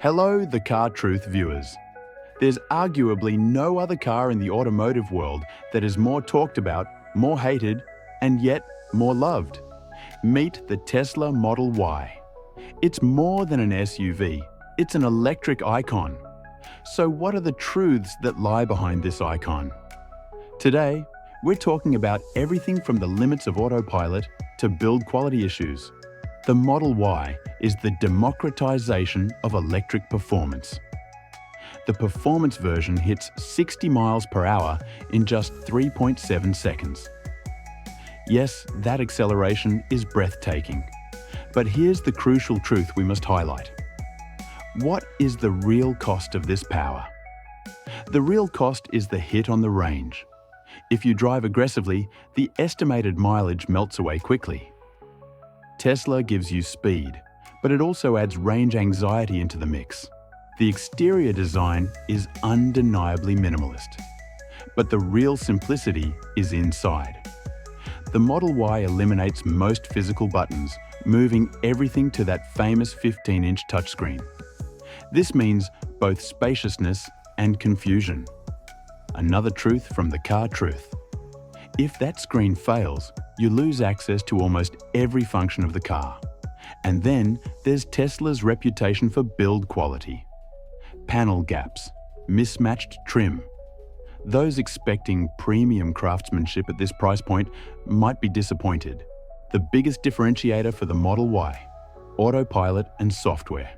Hello, TheCarTruthh viewers. There's arguably no other car in the automotive world that is more talked about, more hated, and yet more loved. Meet the Tesla Model Y. It's more than an SUV, it's an electric icon. So what are the truths that lie behind this icon? Today, we're talking about everything from the limits of autopilot to build quality issues. The Model Y is the democratization of electric performance. The performance version hits 60 miles per hour in just 3.7 seconds. Yes, that acceleration is breathtaking. But here's the crucial truth we must highlight. What is the real cost of this power? The real cost is the hit on the range. If you drive aggressively, the estimated mileage melts away quickly. Tesla gives you speed, but it also adds range anxiety into the mix. The exterior design is undeniably minimalist, but the real simplicity is inside. The Model Y eliminates most physical buttons, moving everything to that famous 15-inch touchscreen. This means both spaciousness and confusion. Another truth from TheCarTruthh. If that screen fails, you lose access to almost every function of the car. And then there's Tesla's reputation for build quality. Panel gaps, mismatched trim. Those expecting premium craftsmanship at this price point might be disappointed. The biggest differentiator for the Model Y: autopilot and software.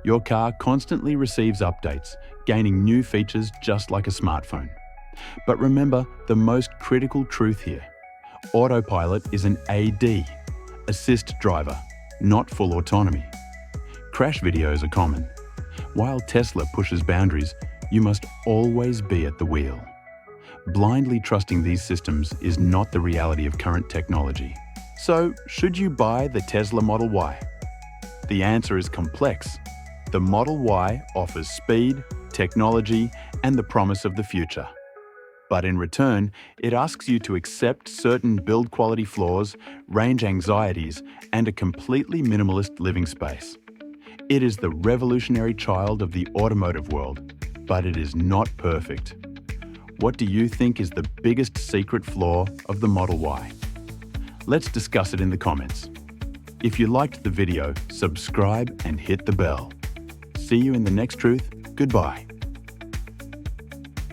Your car constantly receives updates, gaining new features just like a smartphone. But remember the most critical truth here. Autopilot is an AD, assist driver, not full autonomy. Crash videos are common. While Tesla pushes boundaries, you must always be at the wheel. Blindly trusting these systems is not the reality of current technology. So, should you buy the Tesla Model Y? The answer is complex. The Model Y offers speed, technology, and the promise of the future. But in return, it asks you to accept certain build quality flaws, range anxieties, and a completely minimalist living space. It is the revolutionary child of the automotive world, but it is not perfect. What do you think is the biggest secret flaw of the Model Y? Let's discuss it in the comments. If you liked the video, subscribe and hit the bell. See you in the next truth. Goodbye.